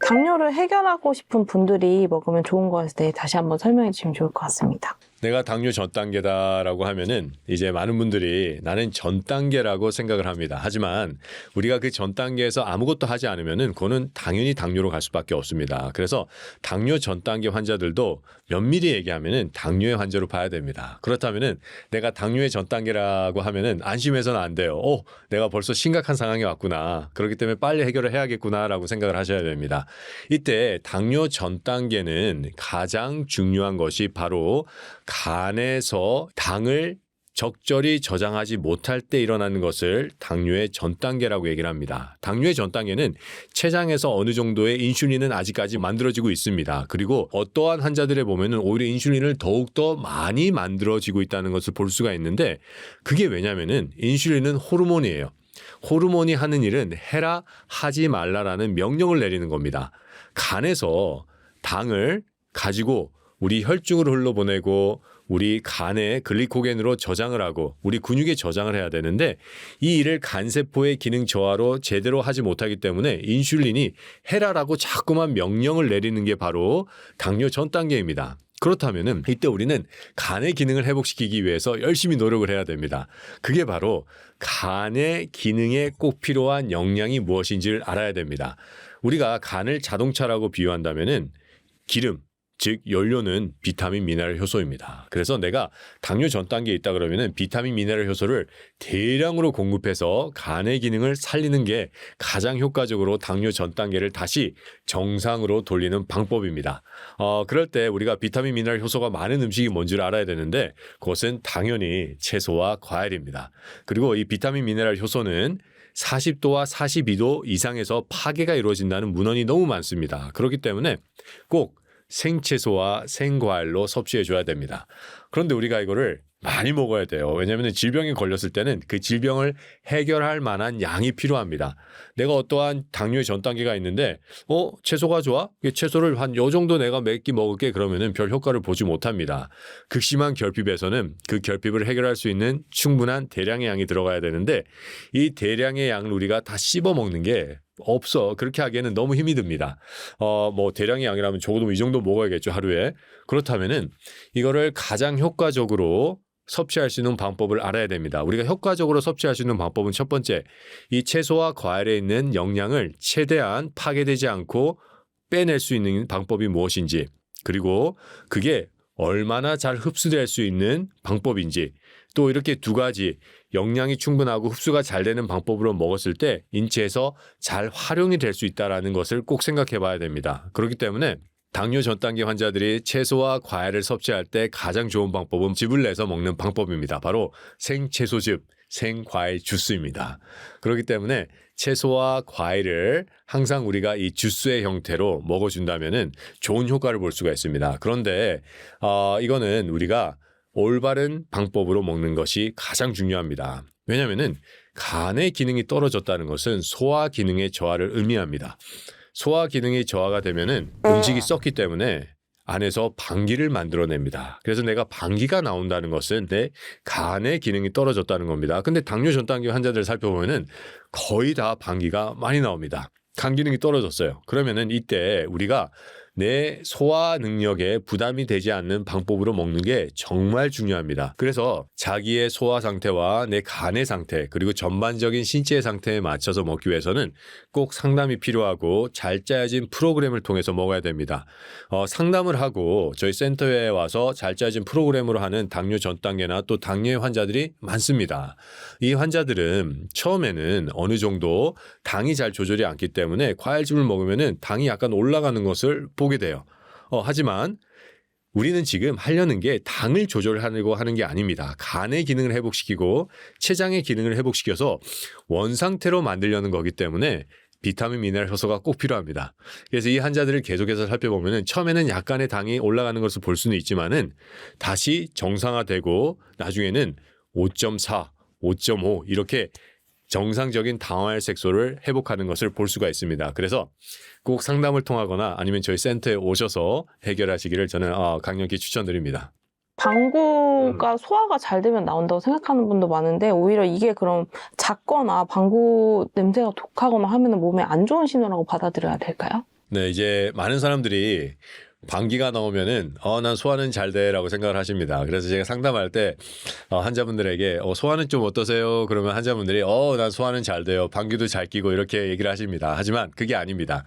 당뇨를 해결하고 싶은 분들이 먹으면 좋은 것에 대해 다시 한번 설명해 주시면 좋을 것 같습니다. 내가 당뇨 전 단계다라고 하면은 이제 많은 분들이 나는 전 단계라고 생각을 합니다. 하지만 우리가 그 전 단계에서 아무것도 하지 않으면은 그거는 당연히 당뇨로 갈 수밖에 없습니다. 그래서 당뇨 전 단계 환자들도 면밀히 얘기하면은 당뇨의 환자로 봐야 됩니다. 그렇다면은 내가 당뇨의 전 단계라고 하면은 안심해서는 안 돼요. 내가 벌써 심각한 상황이 왔구나. 그렇기 때문에 빨리 해결을 해야겠구나라고 생각을 하셔야 됩니다. 이때 당뇨 전 단계는 가장 중요한 것이 바로 간에서 당을 적절히 저장하지 못할 때 일어나는 것을 당뇨의 전 단계라고 얘기를 합니다. 당뇨의 전 단계는 췌장에서 어느 정도의 인슐린은 아직까지 만들어지고 있습니다. 그리고 어떠한 환자들에 보면은 오히려 인슐린을 더욱더 많이 만들어지고 있다는 것을 볼 수가 있는데, 그게 왜냐면은 인슐린은 호르몬이에요. 호르몬이 하는 일은 해라 하지 말라라는 명령을 내리는 겁니다. 간에서 당을 가지고 우리 혈중으로 흘러보내고 우리 간에 글리코겐으로 저장을 하고 우리 근육에 저장을 해야 되는데, 이 일을 간세포의 기능 저하로 제대로 하지 못하기 때문에 인슐린이 해라라고 자꾸만 명령을 내리는 게 바로 당뇨 전 단계입니다. 그렇다면은 이때 우리는 간의 기능을 회복시키기 위해서 열심히 노력을 해야 됩니다. 그게 바로 간의 기능에 꼭 필요한 영양이 무엇인지를 알아야 됩니다. 우리가 간을 자동차라고 비유한다면은 기름, 즉 연료는 비타민 미네랄 효소입니다. 그래서 내가 당뇨 전 단계에 있다 그러면은 비타민 미네랄 효소를 대량으로 공급해서 간의 기능을 살리는 게 가장 효과적으로 당뇨 전 단계를 다시 정상으로 돌리는 방법입니다. 그럴 때 우리가 비타민 미네랄 효소가 많은 음식이 뭔지를 알아야 되는데, 그것은 당연히 채소와 과일입니다. 그리고 이 비타민 미네랄 효소는 40도와 42도 이상에서 파괴가 이루어진다는 문헌이 너무 많습니다. 그렇기 때문에 꼭 생채소와 생과일로 섭취해 줘야 됩니다. 그런데 우리가 이거를 많이 먹어야 돼요. 왜냐하면 질병에 걸렸을 때는 그 질병을 해결할 만한 양이 필요합니다. 내가 어떠한 당뇨의 전 단계가 있는데 채소가 좋아? 채소를 한 요 정도 내가 몇 끼 먹을게 그러면은 별 효과를 보지 못합니다. 극심한 결핍에서는 그 결핍을 해결할 수 있는 충분한 대량의 양이 들어가야 되는데, 이 대량의 양을 우리가 다 씹어 먹는 게 없어. 그렇게 하기에는 너무 힘이 듭니다. 대량의 양이라면 적어도 이 정도 먹어야겠죠, 하루에. 그렇다면은 이거를 가장 효과적으로 섭취할 수 있는 방법을 알아야 됩니다. 우리가 효과적으로 섭취할 수 있는 방법은 첫 번째, 이 채소와 과일에 있는 영양을 최대한 파괴되지 않고 빼낼 수 있는 방법이 무엇인지, 그리고 그게 얼마나 잘 흡수될 수 있는 방법인지, 또 이렇게 두 가지 영양이 충분하고 흡수가 잘 되는 방법으로 먹었을 때 인체에서 잘 활용이 될 수 있다는 것을 꼭 생각해 봐야 됩니다. 그렇기 때문에 당뇨 전 단계 환자들이 채소와 과일을 섭취할 때 가장 좋은 방법은 즙을 내서 먹는 방법입니다. 바로 생채소즙, 생과일 주스입니다. 그렇기 때문에 채소와 과일을 항상 우리가 이 주스의 형태로 먹어준다면은 좋은 효과를 볼 수가 있습니다. 그런데 이거는 우리가 올바른 방법으로 먹는 것이 가장 중요합니다. 왜냐하면은 간의 기능이 떨어졌다는 것은 소화 기능의 저하를 의미합니다. 소화 기능이 저하가 되면은 음식이 썩기 때문에 안에서 방기를 만들어냅니다. 그래서 내가 방기가 나온다는 것은 내 간의 기능이 떨어졌다는 겁니다. 근데 당뇨 전 단계 환자들을 살펴보면은 거의 다 방기가 많이 나옵니다. 간 기능이 떨어졌어요. 그러면은 이때 우리가 내 소화 능력에 부담이 되지 않는 방법으로 먹는 게 정말 중요합니다. 그래서 자기의 소화 상태와 내 간의 상태, 그리고 전반적인 신체의 상태에 맞춰서 먹기 위해서는 꼭 상담이 필요하고 잘 짜여진 프로그램을 통해서 먹어야 됩니다. 상담을 하고 저희 센터에 와서 잘 짜여진 프로그램으로 하는 당뇨 전 단계나 또 당뇨의 환자들이 많습니다. 이 환자들은 처음에는 어느 정도 당이 잘 조절이 않기 때문에 과일즙을 먹으면은 당이 약간 올라가는 것을 보게 돼요. 하지만 우리는 지금 하려는 게 당을 조절하려고 하는 게 아닙니다. 간의 기능을 회복시키고 췌장의 기능을 회복시켜서 원상태로 만들려는 거기 때문에 비타민 미네랄 효소가 꼭 필요합니다. 그래서 이 환자들을 계속해서 살펴보면은 처음에는 약간의 당이 올라가는 것을 볼 수는 있지만은 다시 정상화되고 나중에는 5.4, 5.5 이렇게 정상적인 당화혈 색소를 회복하는 것을 볼 수가 있습니다. 그래서 꼭 상담을 통하거나 아니면 저희 센터에 오셔서 해결하시기를 저는 강력히 추천드립니다. 방구가 소화가 잘 되면 나온다고 생각하는 분도 많은데, 오히려 이게 그럼 작거나 방구 냄새가 독하거나 하면 몸에 안 좋은 신호라고 받아들여야 될까요? 네, 이제 많은 사람들이 방귀가 나오면은 난 소화는 잘 돼라고 생각을 하십니다. 그래서 제가 상담할 때 환자분들에게 소화는 좀 어떠세요? 그러면 환자분들이 난 소화는 잘 돼요. 방귀도 잘 끼고 이렇게 얘기를 하십니다. 하지만 그게 아닙니다.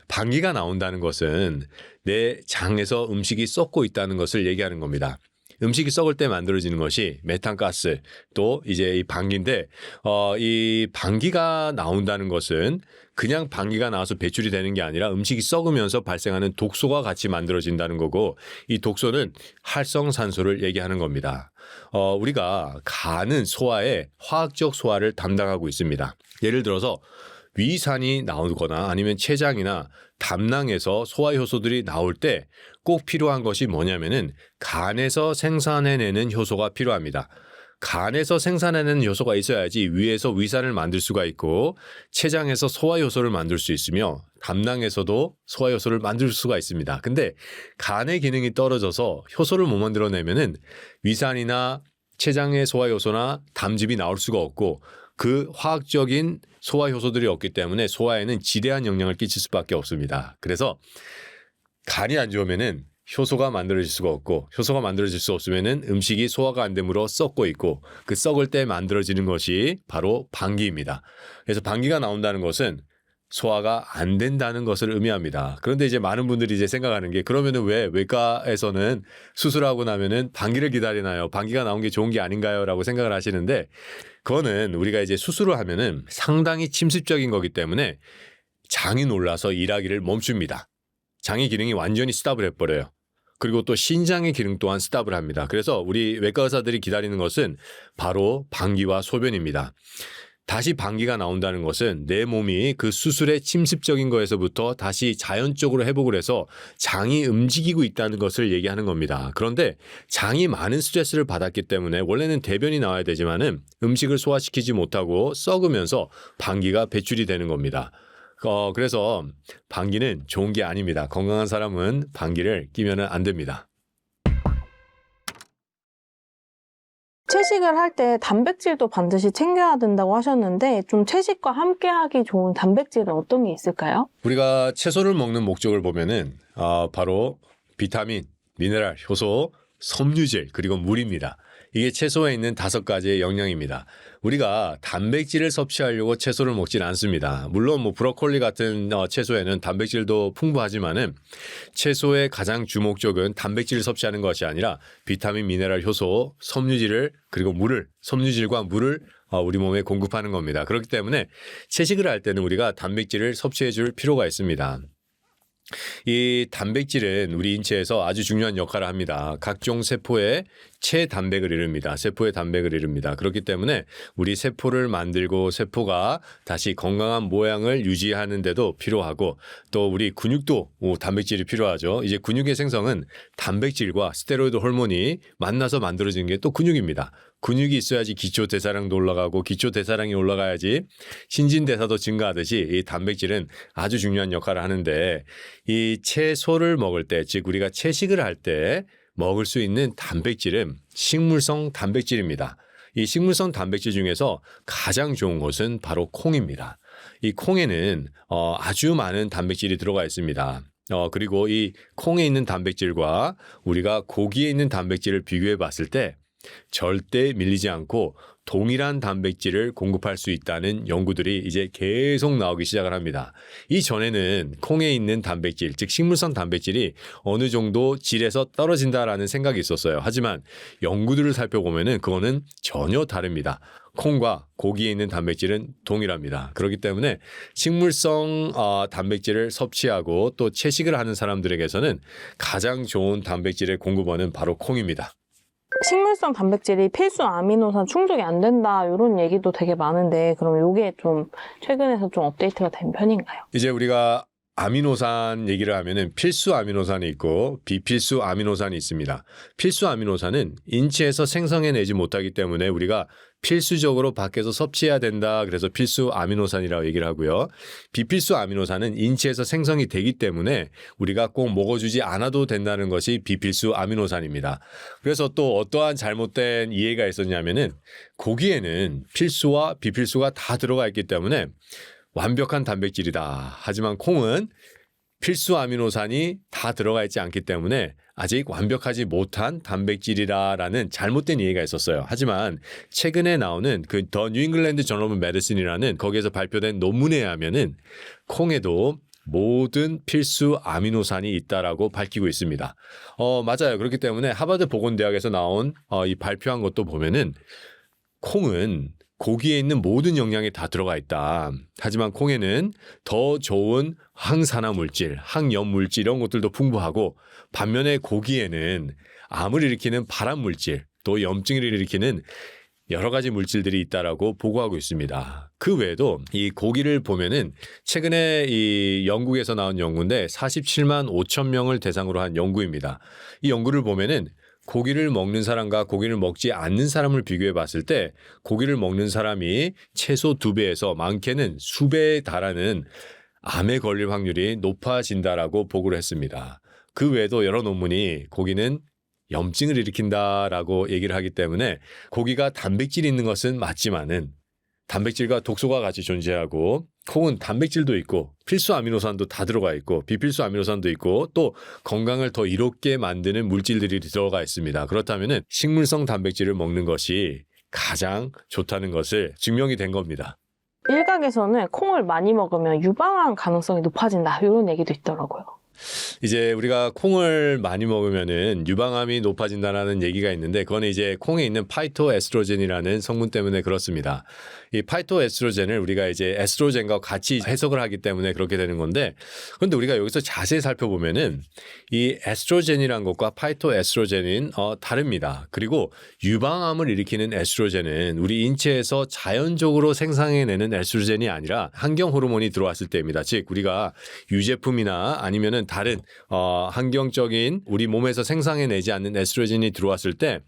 방귀가 나온다는 것은 내 장에서 음식이 썩고 있다는 것을 얘기하는 겁니다. 음식이 썩을 때 만들어지는 것이 메탄가스 또 이제 이 방귀인데 이 방귀가 나온다는 것은 그냥 방귀가 나와서 배출이 되는 게 아니라 음식이 썩으면서 발생하는 독소가 같이 만들어진다는 거고 이 독소는 활성산소를 얘기하는 겁니다. 우리가 간은 소화에 화학적 소화를 담당하고 있습니다. 예를 들어서 위산이 나오거나 아니면 췌장이나 담낭에서 소화 효소들이 나올 때 꼭 필요한 것이 뭐냐면은 간에서 생산해내는 효소가 필요합니다. 간에서 생산해내는 효소가 있어야지 위에서 위산을 만들 수가 있고 췌장에서 소화 효소를 만들 수 있으며 담낭에서도 소화 효소를 만들 수가 있습니다. 근데 간의 기능이 떨어져서 효소를 못 만들어내면은 위산이나 췌장의 소화 효소나 담즙이 나올 수가 없고 그 화학적인 소화 효소들이 없기 때문에 소화에는 지대한 영향을 끼칠 수밖에 없습니다. 그래서 간이 안 좋으면은 효소가 만들어질 수가 없고 효소가 만들어질 수 없으면은 음식이 소화가 안 되므로 썩고 있고 그 썩을 때 만들어지는 것이 바로 방귀입니다. 그래서 방귀가 나온다는 것은 소화가 안 된다는 것을 의미합니다. 그런데 이제 많은 분들이 이제 생각하는 게 그러면은 왜 외과에서는 수술하고 나면은 방귀를 기다리나요? 방귀가 나온 게 좋은 게 아닌가요? 라고 생각을 하시는데 그거는 우리가 이제 수술을 하면은 상당히 침습적인 거기 때문에 장이 놀라서 일하기를 멈춥니다. 장의 기능이 완전히 스탑을 해버려요. 그리고 또 신장의 기능 또한 스탑을 합니다. 그래서 우리 외과 의사들이 기다리는 것은 바로 방귀와 소변입니다. 다시 방귀가 나온다는 것은 내 몸이 그 수술의 침습적인 거에서부터 다시 자연적으로 회복을 해서 장이 움직이고 있다는 것을 얘기하는 겁니다. 그런데 장이 많은 스트레스를 받았기 때문에 원래는 대변이 나와야 되지만은 음식을 소화시키지 못하고 썩으면서 방귀가 배출이 되는 겁니다. 그래서 방귀는 좋은 게 아닙니다. 건강한 사람은 방귀를 끼면 안 됩니다. 채식을 할 때 단백질도 반드시 챙겨야 된다고 하셨는데 좀 채식과 함께 하기 좋은 단백질은 어떤 게 있을까요? 우리가 채소를 먹는 목적을 보면은 바로 비타민, 미네랄, 효소, 섬유질 그리고 물입니다. 이게 채소에 있는 5가지의 영양입니다. 우리가 단백질을 섭취하려고 채소를 먹진 않습니다. 물론 뭐 브로콜리 같은 채소에는 단백질도 풍부하지만은 채소의 가장 주목적은 단백질을 섭취하는 것이 아니라 비타민, 미네랄, 효소, 섬유질을 그리고 물을 섬유질과 물을 우리 몸에 공급하는 겁니다. 그렇기 때문에 채식을 할 때는 우리가 단백질을 섭취해 줄 필요가 있습니다. 이 단백질은 우리 인체에서 아주 중요한 역할을 합니다. 각종 세포에 체단백을 이룹니다. 세포의 단백을 이룹니다. 그렇기 때문에 우리 세포를 만들고 세포가 다시 건강한 모양을 유지하는 데도 필요하고 또 우리 근육도 단백질이 필요하죠. 이제 근육의 생성은 단백질과 스테로이드 호르몬이 만나서 만들어지는 게 또 근육입니다. 근육이 있어야지 기초대사량도 올라가고 기초대사량이 올라가야지 신진대사도 증가하듯이 이 단백질은 아주 중요한 역할을 하는데 이 채소를 먹을 때, 즉 우리가 채식을 할 때 먹을 수 있는 단백질은 식물성 단백질입니다. 이 식물성 단백질 중에서 가장 좋은 것은 바로 콩입니다. 이 콩에는 아주 많은 단백질이 들어가 있습니다. 그리고 이 콩에 있는 단백질과 우리가 고기에 있는 단백질을 비교해 봤을 때 절대 밀리지 않고 동일한 단백질을 공급할 수 있다는 연구들이 이제 계속 나오기 시작을 합니다. 이전에는 콩에 있는 단백질, 즉 식물성 단백질이 어느 정도 질에서 떨어진다라는 생각이 있었어요. 하지만 연구들을 살펴보면은 그거는 전혀 다릅니다. 콩과 고기에 있는 단백질은 동일합니다. 그렇기 때문에 식물성 단백질을 섭취하고 또 채식을 하는 사람들에게서는 가장 좋은 단백질의 공급원은 바로 콩입니다. 식물성 단백질이 필수 아미노산 충족이 안 된다 이런 얘기도 되게 많은데 그럼 이게 좀 최근에서 좀 업데이트가 된 편인가요? 이제 우리가 아미노산 얘기를 하면은 필수 아미노산이 있고 비필수 아미노산이 있습니다. 필수 아미노산은 인체에서 생성해내지 못하기 때문에 우리가 필수적으로 밖에서 섭취해야 된다. 그래서 필수 아미노산이라고 얘기를 하고요. 비필수 아미노산은 인체에서 생성이 되기 때문에 우리가 꼭 먹어주지 않아도 된다는 것이 비필수 아미노산입니다. 그래서 또 어떠한 잘못된 이해가 있었냐면은 고기에는 필수와 비필수가 다 들어가 있기 때문에 완벽한 단백질이다. 하지만 콩은 필수 아미노산이 다 들어가 있지 않기 때문에 아직 완벽하지 못한 단백질이라는 잘못된 이해가 있었어요. 하지만 최근에 나오는 그 더 뉴잉글랜드 저널 오브 메디슨이라는 거기에서 발표된 논문에 의하면은 콩에도 모든 필수 아미노산이 있다라고 밝히고 있습니다. 맞아요. 그렇기 때문에 하버드 보건대학에서 나온 이 발표한 것도 보면은 콩은 고기에 있는 모든 영양이 다 들어가 있다. 하지만 콩에는 더 좋은 항산화 물질, 항염 물질 이런 것들도 풍부하고 반면에 고기에는 암을 일으키는 발암 물질, 또 염증을 일으키는 여러 가지 물질들이 있다라고 보고하고 있습니다. 그 외에도 이 고기를 보면은 최근에 이 영국에서 나온 연구인데 47만 5천 명을 대상으로 한 연구입니다. 이 연구를 보면은 고기를 먹는 사람과 고기를 먹지 않는 사람을 비교해 봤을 때 고기를 먹는 사람이 최소 2배에서 많게는 수배에 달하는 암에 걸릴 확률이 높아진다라고 보고를 했습니다. 그 외에도 여러 논문이 고기는 염증을 일으킨다라고 얘기를 하기 때문에 고기가 단백질이 있는 것은 맞지만은 단백질과 독소가 같이 존재하고 콩은 단백질도 있고 필수 아미노산도 다 들어가 있고 비필수 아미노산도 있고 또 건강을 더 이롭게 만드는 물질들이 들어가 있습니다. 그렇다면은 식물성 단백질을 먹는 것이 가장 좋다는 것을 증명이 된 겁니다. 일각에서는 콩을 많이 먹으면 유방암 가능성이 높아진다 이런 얘기도 있더라고요. 이제 우리가 콩을 많이 먹으면은 유방암이 높아진다라는 얘기가 있는데 그거는 이제 콩에 있는 파이토에스트로겐이라는 성분 때문에 그렇습니다. 이 파이토에스트로겐을 우리가 이제 에스트로겐과 같이 해석을 하기 때문에 그렇게 되는 건데 그런데 우리가 여기서 자세히 살펴보면은 이 에스트로겐이란 것과 파이토에스트로겐은 다릅니다. 그리고 유방암을 일으키는 에스트로겐은 우리 인체에서 자연적으로 생산해내는 에스트로겐이 아니라 환경 호르몬이 들어왔을 때입니다. 즉 우리가 유제품이나 아니면은 다른 환경적인 우리 몸에서 생산해내지 않는 에스트로겐이 들어왔을 때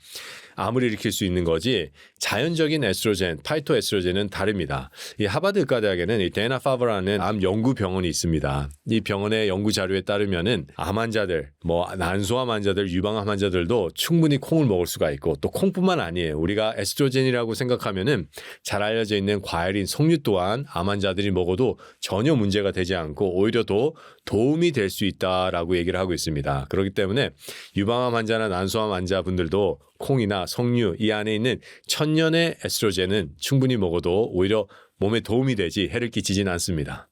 암을 일으킬 수 있는 거지 자연적인 에스트로겐, 파이토에스트로겐은 다릅니다. 이 하버드 의과대학에는 이 데나 파버라는 암 연구 병원이 있습니다. 이 병원의 연구 자료에 따르면은 암 환자들, 난소암 환자들, 유방암 환자들도 충분히 콩을 먹을 수가 있고 또 콩뿐만 아니에요. 우리가 에스트로겐이라고 생각하면은 잘 알려져 있는 과일인 석류 또한 암 환자들이 먹어도 전혀 문제가 되지 않고 오히려 더 도움이 될 수 있다라고 얘기를 하고 있습니다. 그렇기 때문에 유방암 환자나 난소암 환자분들도 콩이나 석류 이 안에 있는 천년의 에스트로겐은 충분히 먹어도 오히려 몸에 도움이 되지 해를 끼치진 않습니다.